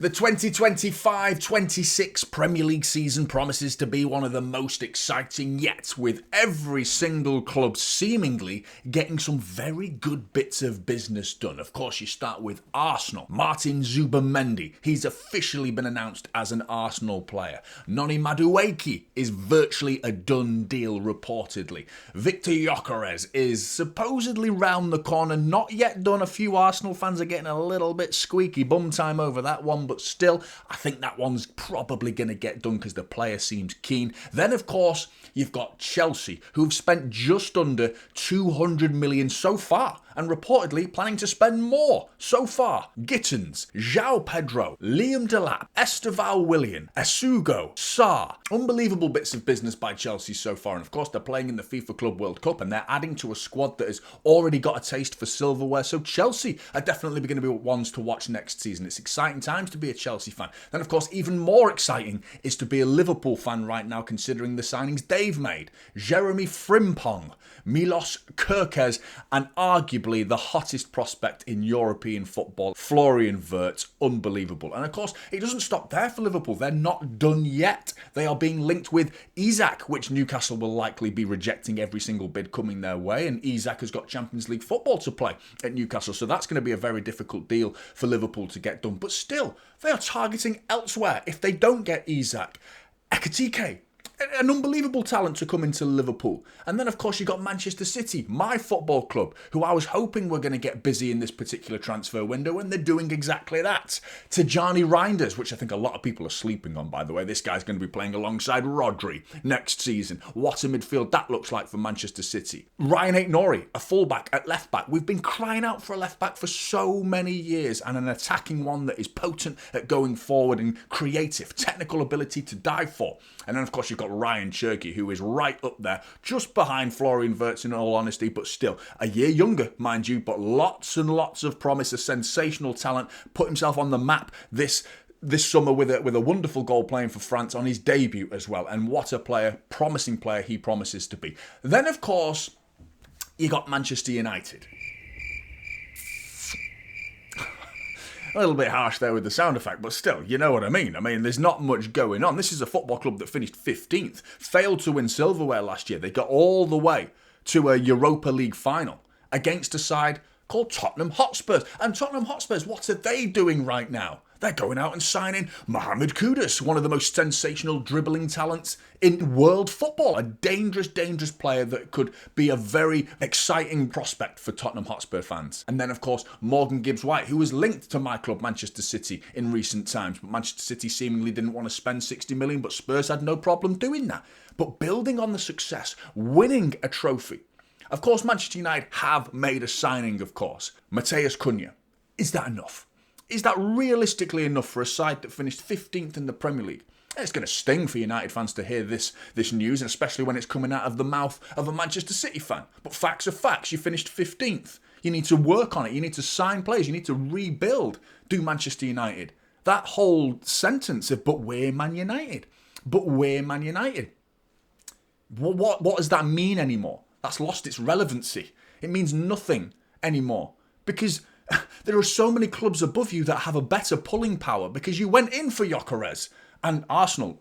The 2025-26 Premier League season promises to be one of the most exciting yet, with every single club seemingly getting some very good bits of business done. Of course, you start with Arsenal. Martin Zubimendi, he's officially been announced as an Arsenal player. Noni Madueke is virtually a done deal, reportedly. Viktor Gyökeres is supposedly round the corner, not yet done. A few Arsenal fans are getting a little bit squeaky bum time over that one, but still, I think that one's probably going to get done because the player seems keen. Then, of course, you've got Chelsea, who've spent just under 200 million so far, and reportedly planning to spend more so far. Gittins, João Pedro, Liam Delap, Esteval Willian, Esugo, Sarr. Unbelievable bits of business by Chelsea so far, and of course they're playing in the FIFA Club World Cup and they're adding to a squad that has already got a taste for silverware, so Chelsea are definitely going to be ones to watch next season. It's exciting times to be a Chelsea fan. Then of course even more exciting is to be a Liverpool fan right now, considering the signings they've made. Jeremy Frimpong, Milos Kerkez, and arguably the hottest prospect in European football, Florian Wirtz. Unbelievable. And of course, it doesn't stop there for Liverpool. They're not done yet. They are being linked with Isak, which Newcastle will likely be rejecting every single bid coming their way. And Isak has got Champions League football to play at Newcastle, so that's going to be a very difficult deal for Liverpool to get done. But still, they are targeting elsewhere if they don't get Isak. Ekitike, an unbelievable talent to come into Liverpool. And then, of course, you got Manchester City, my football club, who I was hoping were going to get busy in this particular transfer window, and they're doing exactly that. Tijani Reinders, which I think a lot of people are sleeping on, by the way. This guy's going to be playing alongside Rodri next season. What a midfield that looks like for Manchester City. Ryan Aït-Nouri, a fullback at left-back. We've been crying out for a left-back for so many years, and an attacking one that is potent at going forward and creative, technical ability to die for. And then, of course, you've got Ryan Cherky, who is right up there, just behind Florian Wirtz in all honesty, but still a year younger, mind you, but lots and lots of promise, a sensational talent, put himself on the map this summer with a wonderful goal playing for France on his debut as well. And what a player, promising player he promises to be. Then, of course, you got Manchester United. A little bit harsh there with the sound effect, but still, you know what I mean. I mean, there's not much going on. This is a football club that finished 15th, failed to win silverware last year. They got all the way to a Europa League final against a side called Tottenham Hotspurs. And Tottenham Hotspurs, what are they doing right now? They're going out and signing Mohamed Kudus, one of the most sensational dribbling talents in world football. A dangerous, dangerous player that could be a very exciting prospect for Tottenham Hotspur fans. And then, of course, Morgan Gibbs-White, who was linked to my club, Manchester City, in recent times. But Manchester City seemingly didn't want to spend 60 million, but Spurs had no problem doing that. But building on the success, winning a trophy. Of course, Manchester United have made a signing, of course. Matheus Cunha. Is that enough? Is that realistically enough for a side that finished 15th in the Premier League? It's going to sting for United fans to hear this news, and especially when it's coming out of the mouth of a Manchester City fan. But facts are facts. You finished 15th. You need to work on it. You need to sign players. You need to rebuild. Do Manchester United. That whole sentence of, but we're Man United. But we're Man United. What does that mean anymore? That's lost its relevancy. It means nothing anymore. Because there are so many clubs above you that have a better pulling power because you went in for Gyökeres. And Arsenal,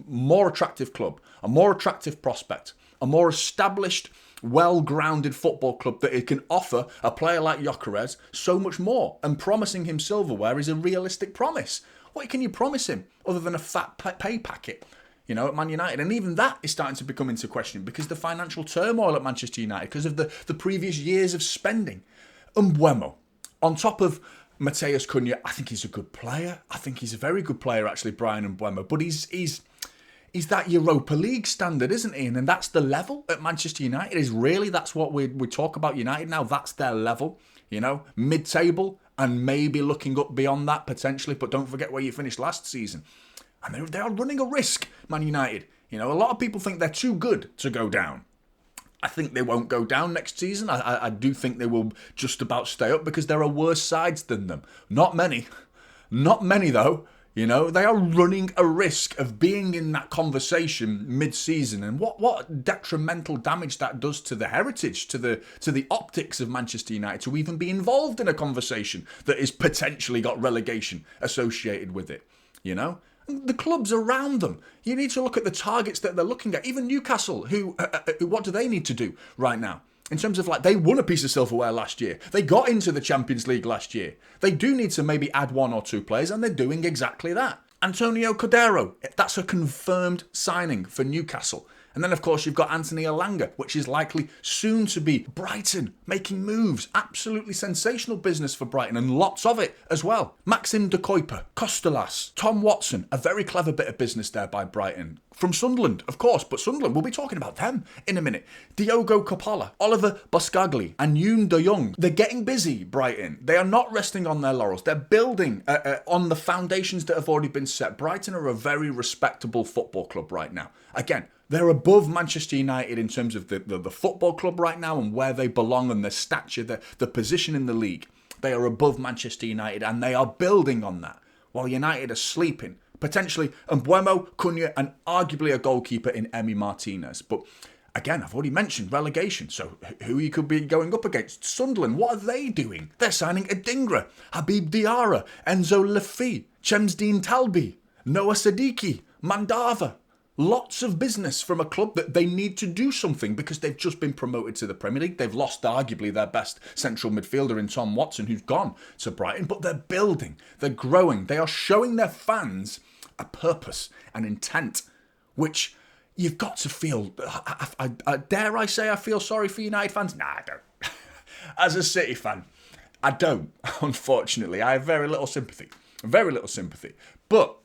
more attractive club, a more attractive prospect, a more established, well-grounded football club that it can offer a player like Gyökeres so much more. And promising him silverware is a realistic promise. What can you promise him other than a fat pay packet? You know, at Man United. And even that is starting to become into question because the financial turmoil at Manchester United, because of the previous years of spending. Mbeumo. On top of Matheus Cunha, I think he's a good player. I think he's a very good player, actually, Bryan Mbeumo. But he's that Europa League standard, isn't he? And that's the level at Manchester United. That's what we talk about United now. That's their level, you know, mid-table and maybe looking up beyond that potentially. But don't forget where you finished last season. And they are running a risk, Man United. You know, a lot of people think they're too good to go down. I think they won't go down next season. I do think they will just about stay up because there are worse sides than them. Not many. Not many, though. You know, they are running a risk of being in that conversation mid-season, and what detrimental damage that does to the heritage, to the optics of Manchester United, to even be involved in a conversation that is potentially got relegation associated with it. You know, the clubs around them. You need to look at the targets that they're looking at. Even Newcastle, who what do they need to do right now? In terms of, like, they won a piece of silverware last year. They got into the Champions League last year. They do need to maybe add 1 or 2 players, and they're doing exactly that. Antonio Cordero, that's a confirmed signing for Newcastle. And then, of course, you've got Anthony Elanga, which is likely soon to be Brighton, making moves. Absolutely sensational business for Brighton, and lots of it as well. Maxim de Kuiper, Costellas, Tom Watson, a very clever bit of business there by Brighton. From Sunderland, of course, but Sunderland, we'll be talking about them in a minute. Diogo Coppola, Oliver Boscagli, and Yoon De Jong. They're getting busy, Brighton. They are not resting on their laurels. They're building on the foundations that have already been set. Brighton are a very respectable football club right now. Again, they're above Manchester United in terms of the football club right now and where they belong and their stature, the position in the league. They are above Manchester United, and they are building on that, while United are sleeping. Potentially Mbeumo, Cunha, and arguably a goalkeeper in Emi Martinez. But again, I've already mentioned relegation, so who you could be going up against? Sunderland, what are they doing? They're signing Adingra, Habib Diarra, Enzo Lefi, Chemsdeen Talbi, Noah Sadiki, Mandava. Lots of business from a club that they need to do something because they've just been promoted to the Premier League. They've lost arguably their best central midfielder in Tom Watson, who's gone to Brighton, but they're building, they're growing, they are showing their fans a purpose, an intent, which you've got to feel. Dare I say I feel sorry for United fans? Nah, I don't. As a City fan, I don't, unfortunately. I have very little sympathy. But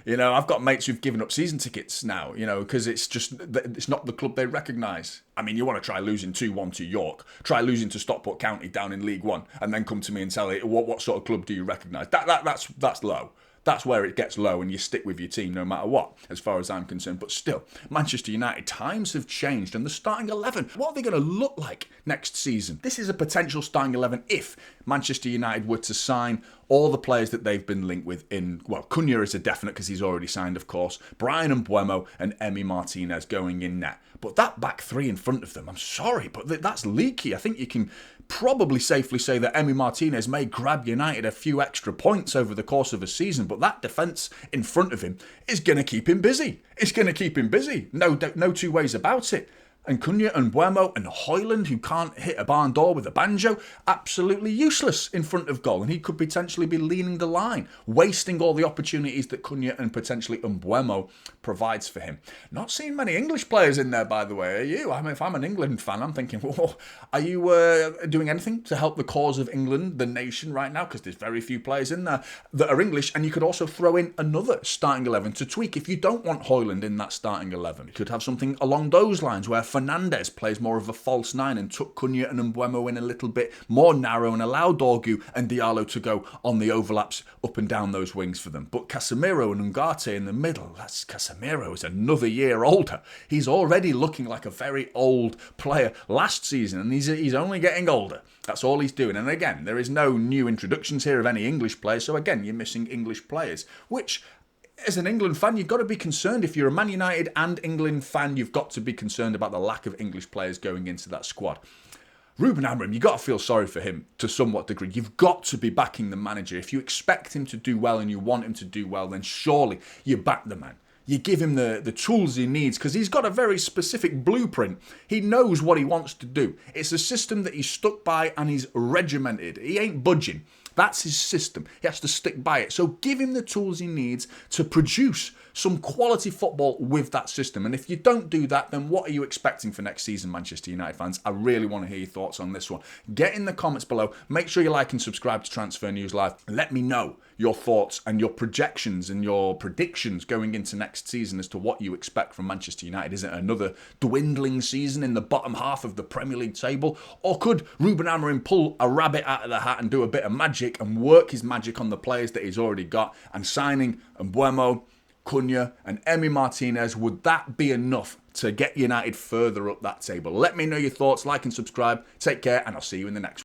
you know, I've got mates who've given up season tickets now, you know, because it's not the club they recognise. I mean, you want to try losing 2-1 to York, try losing to Stockport County down in League One, and then come to me and tell me, what sort of club do you recognise? That's low. That's where it gets low, and you stick with your team no matter what, as far as I'm concerned. But still, Manchester United, times have changed, and the starting 11, what are they going to look like next season? This is a potential starting 11 if Manchester United were to sign all the players that they've been linked with Cunha is a definite because he's already signed, of course. Bryan Mbeumo and Emi Martinez going in net. But that back three in front of them, I'm sorry, but that's leaky. I think you can probably safely say that Emi Martinez may grab United a few extra points over the course of a season, but that defence in front of him is going to keep him busy. It's going to keep him busy. No two ways about it. And Cunha and Mbeumo and Højlund, who can't hit a barn door with a banjo, absolutely useless in front of goal. And he could potentially be leaning the line, wasting all the opportunities that Cunha and potentially Mbeumo provides for him. Not seeing many English players in there, by the way, are you? I mean, if I'm an England fan, I'm thinking, whoa, are you doing anything to help the cause of England, the nation, right now? Because there's very few players in there that are English, and you could also throw in another starting 11 to tweak. If you don't want Højlund in that starting 11, you could have something along those lines where Fernandes plays more of a false nine and tuck Cunha and Mbeumo in a little bit more narrow and allow Dorgu and Diallo to go on the overlaps up and down those wings for them. But Casemiro and Ugarte in the middle, Casemiro is another year older. He's already looking like a very old player last season, and he's only getting older. That's all he's doing. And again, there is no new introductions here of any English players, so again, you're missing English players, which, as an England fan, you've got to be concerned. If you're a Man United and England fan, you've got to be concerned about the lack of English players going into that squad. Ruben Amorim, you've got to feel sorry for him to somewhat degree. You've got to be backing the manager. If you expect him to do well and you want him to do well, then surely you back the man. You give him the tools he needs, because he's got a very specific blueprint. He knows what he wants to do. It's a system that he's stuck by and he's regimented. He ain't budging. That's his system. He has to stick by it. So give him the tools he needs to produce some quality football with that system. And if you don't do that, then what are you expecting for next season, Manchester United fans? I really want to hear your thoughts on this one. Get in the comments below. Make sure you like and subscribe to Transfer News Live. Let me know your thoughts and your projections and your predictions going into next season as to what you expect from Manchester United. Is it another dwindling season in the bottom half of the Premier League table? Or could Ruben Amorim pull a rabbit out of the hat and do a bit of magic and work his magic on the players that he's already got? And signing Mbeumo, Cunha and Emi Martinez, would that be enough to get United further up that table? Let me know your thoughts, like and subscribe. Take care, and I'll see you in the next one.